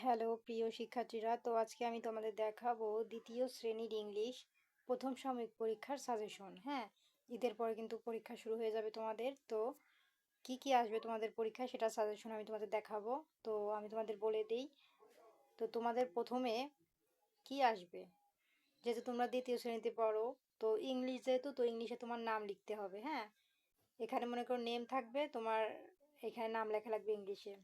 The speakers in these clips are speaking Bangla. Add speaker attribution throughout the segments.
Speaker 1: হ্যালো প্রিয় শিক্ষার্থীরা, তো আজকে আমি তোমাদের দেখাবো দ্বিতীয় শ্রেণীর ইংলিশ প্রথম সাময়িক পরীক্ষার সাজেশন। হ্যাঁ, ঈদের পরে কিন্তু পরীক্ষা শুরু হয়ে যাবে তোমাদের। তো কি কি আসবে তোমাদের পরীক্ষায় সেটা সাজেশন আমি তোমাদের দেখাবো। তো আমি তোমাদের বলে দিই। তো তোমাদের প্রথমে কি আসবে, যেহেতু তোমরা দ্বিতীয় শ্রেণীতে পড়ো, তো ইংলিশ যেহেতু, তো ইংলিশে তোমার নাম লিখতে হবে। হ্যাঁ, এখানে মনে করো নেম থাকবে তোমার, এখানে নাম লেখা লাগবে ইংলিশে।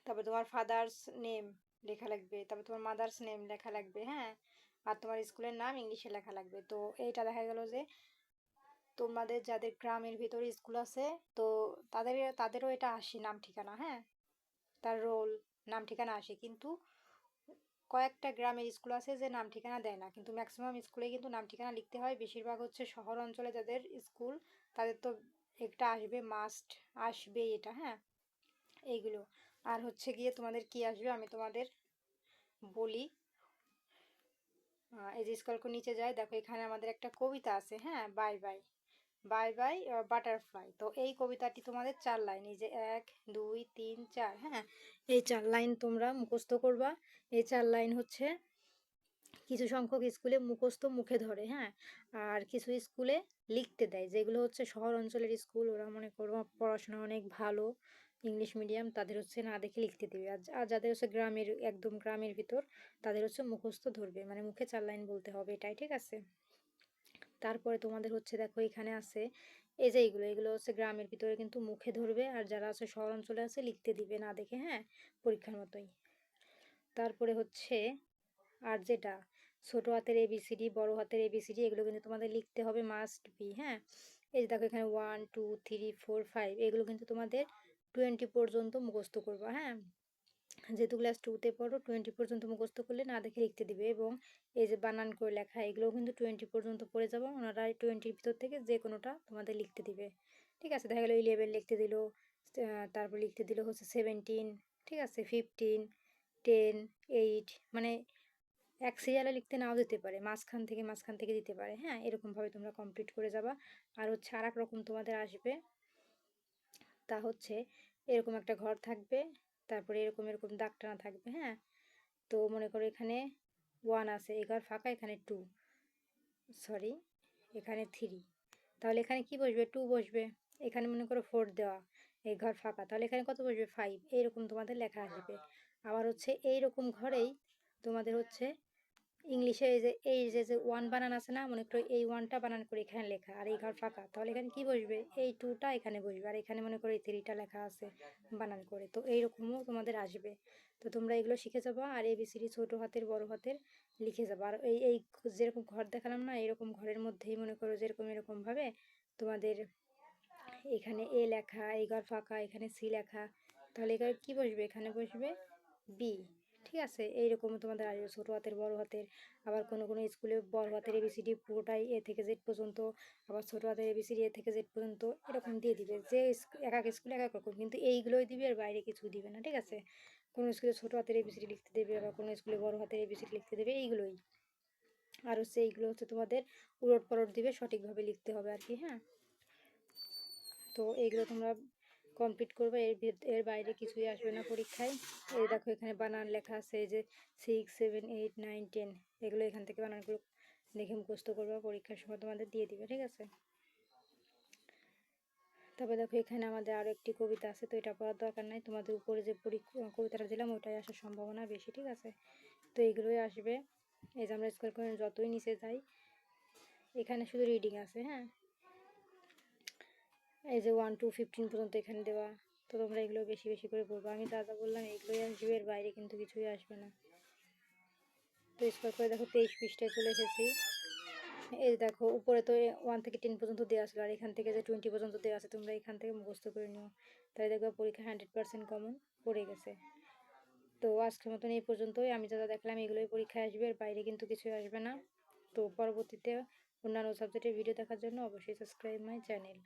Speaker 1: তারপর তোমার ফাদার্স নেম লেখা লাগবে, তারপর তোমার মাদার্স নেম লেখা লাগবে। হ্যাঁ, আর তোমার স্কুলের নাম ইংলিশে লেখা লাগবে। তো এইটা দেখা গেল যে তোমাদের যাদের গ্রামের ভিতরে স্কুল আছে, তো তাদেরও এটা আসে নাম ঠিকানা। হ্যাঁ, তার রোল নাম ঠিকানা আসে, কিন্তু কয়েকটা গ্রামের স্কুল আছে যে নাম ঠিকানা দেয় না, কিন্তু ম্যাক্সিমাম স্কুলে কিন্তু নাম ঠিকানা লিখতে হয়। বেশিরভাগ হচ্ছে শহর অঞ্চলে যাদের স্কুল, তাদের তো একটা আসবে, মাস্ট আসবে এটা। হ্যাঁ, এইগুলো। আর হচ্ছে গিয়ে তোমাদের কি আসবে আমি তোমাদের বলি। এই যে স্কুল করে নিচে যায়, দেখো এখানে আমাদের একটা কবিতা আছে। হ্যাঁ, bye bye bye bye butterfly. তো এই কবিতাটি তোমাদের 4 লাইন, এই যে 1 2 3 4। হ্যাঁ, এই 4 লাইন তোমরা মুখস্থ করবা। এই 4 লাইন হচ্ছে কিছু সংখ্যক স্কুলে মুখস্থ মুখে ধরে। হ্যাঁ, আর কিছু স্কুলে লিখতে দেয়, যেগুলো হচ্ছে শহর অঞ্চলের স্কুল, ওরা মনে করো পড়াশোনা অনেক ভালো, ইংলিশ মিডিয়াম, তাদের হচ্ছে না দেখে লিখতে দেবে। আর যাদের হচ্ছে গ্রামের, একদম গ্রামের ভিতর, তাদের হচ্ছে মুখস্থ ধরবে, মানে মুখে 4 লাইন বলতে হবে, এটাই ঠিক আছে। তারপরে তোমাদের হচ্ছে দেখো এখানে আছে এই যে এগুলো হচ্ছে গ্রামের ভিতরে কিন্তু মুখে ধরবে, আর যারা আছে শহর অঞ্চলে আছে লিখতে দিবে না দেখে। হ্যাঁ, পরীক্ষার মতোই। তারপরে হচ্ছে আর যেটা ছোট হাতের এবিসিডি, বড় হাতের এবিসিডি, এগুলো কিন্তু তোমাদের লিখতে হবে, মাস্ট বি। হ্যাঁ, এই যে দেখো এখানে 1 2 3 4 5, এগুলো কিন্তু তোমাদের 20 পর্যন্ত মুখস্থ করবা। হ্যাঁ, যেহেতু ক্লাস 2তে পড়ো, 20 পর্যন্ত মুখস্থ করলে না দেখে লিখতে দিবে। এবং এই যে বানান করে লেখা, এগুলোও কিন্তু 20 পর্যন্ত পড়ে যাবো, ওনারা 20-র ভিতর থেকে যে কোনোটা তোমাদের লিখতে দিবে। ঠিক আছে, দেখা গেলো 11 লিখতে দিল, তারপর লিখতে দিল হচ্ছে 17, ঠিক আছে, 15 10 8, মানে এক সিরিয়ালে লিখতে নাও দিতে পারে, মাঝখান থেকে দিতে পারে। হ্যাঁ, এরকমভাবে তোমরা কমপ্লিট করে যাবা। আর হচ্ছে আর এক রকম তোমাদের আসবে, তা হচ্ছে এরকম একটা ঘর থাকবে, তারপরে এরকম এরকম দাগ টানা থাকবে। হ্যাঁ, তো মনে করো এখানে 1 আছে, এই ঘর ফাঁকা, এখানে 2, সরি, এখানে 3, তাহলে এখানে কি বসবে, 2 বসবে। এখানে মনে করো 4 দেওয়া, এই ঘর ফাঁকা, তাহলে এখানে কত বসবে, 5। এইরকম তোমাদের লেখা আসবে। আবার হচ্ছে এইরকম ঘরেই তোমাদের হচ্ছে ইংলিশে এই যে 1 বানান আছে না, মনে করো এই 1টা বানান করে এখানে লেখা, আর এই ঘর ফাঁকা, তাহলে এখানে কি বসবে, এই 2টা এখানে বসবে, আর এখানে মনে করো এই 3টা লেখা আছে বানান করে। তো এইরকমও তোমাদের আসবে। তো তোমরা এগুলো শিখে যাবা, আর এবিসিডি ছোট হাতের বড় হাতের লিখে যাবা। আর এই যেরকম ঘর দেখালাম না, এরকম ঘরের মধ্যেই মনে করো যেরকম এরকম ভাবে তোমাদের এখানে এ লেখা, এই ঘর ফাঁকা, এখানে সি লেখা, তাহলে এখানে কি বসবে, এখানে বসবে বি। ঠিক আছে, এইরকম তোমাদের আসবে ছোটো হাতের বড় হাতের। আবার কোনো কোনো স্কুলে বড় হাতের এবিসিডি পুরোটাই এ থেকে জেড পর্যন্ত, আবার ছোটো হাতের এবিসিডি এ থেকে জেড পর্যন্ত, এরকম দিয়ে দিবে। যে এক এক স্কুলে এক এক রকম, কিন্তু এইগুলোই দিবে, আর বাইরে কিছু দিবে না। ঠিক আছে, কোনো স্কুলে ছোটো হাতের এবিসিডি লিখতে দেবে, আবার কোনো স্কুলে বড় হাতের এবিসিডি লিখতে দেবে, এইগুলোই। আর হচ্ছে এইগুলো হচ্ছে তোমাদের উলট পালট দিবে, সঠিকভাবে লিখতে হবে আর কি। হ্যাঁ, তো এইগুলো তোমরা কমপ্লিট করবে, এর বাইরে কিছুই আসবে না পরীক্ষায়। এই দেখো এখানে বানান লেখা আছে, এই যে 6 7 8 9 10, এগুলো এখান থেকে বানানগুলো দেখে মুখস্থ করবে, পরীক্ষার সময় তোমাদের দিয়ে দিবে। ঠিক আছে, তবে দেখো এখানে আমাদের আরও একটি কবিতা আছে, তো এটা পড়ার দরকার নাই, তোমাদের উপরে যে কবিতাটা দিলাম ওটাই আসার সম্ভাবনা বেশি। ঠিক আছে, তো এইগুলোই আসবে। এই যে আমরা স্কুল করে যতই নিচে যাই, এখানে শুধু রিডিং আছে। হ্যাঁ, এই যে 1 to 15 পর্যন্ত এখানে দেওয়া। তো তোমরা এগুলো বেশি বেশি করে পড়বো, আমি যা যা বললাম এইগুলোই আসবে, এর বাইরে কিন্তু কিছুই আসবে না। তো স্কোর করে দেখো 23 পৃষ্ঠায় চলে এসেছি। এই দেখো উপরে তো 1 থেকে 10 পর্যন্ত দেওয়া ছিল, আর এখান থেকে যে 20 পর্যন্ত দেওয়া আছে, তোমরা এখান থেকে মুখস্থ করে নিও, তাই দেখবে পরীক্ষা 100% কমন পড়ে গেছে। তো আজকের মতন এই পর্যন্তই, আমি যা যা দেখলাম এগুলোই পরীক্ষায় আসবে, এর বাইরে কিন্তু কিছুই আসবে না। তো পরবর্তীতে অন্যান্য সাবজেক্টের ভিডিও দেখার জন্য অবশ্যই সাবস্ক্রাইব মাই চ্যানেল।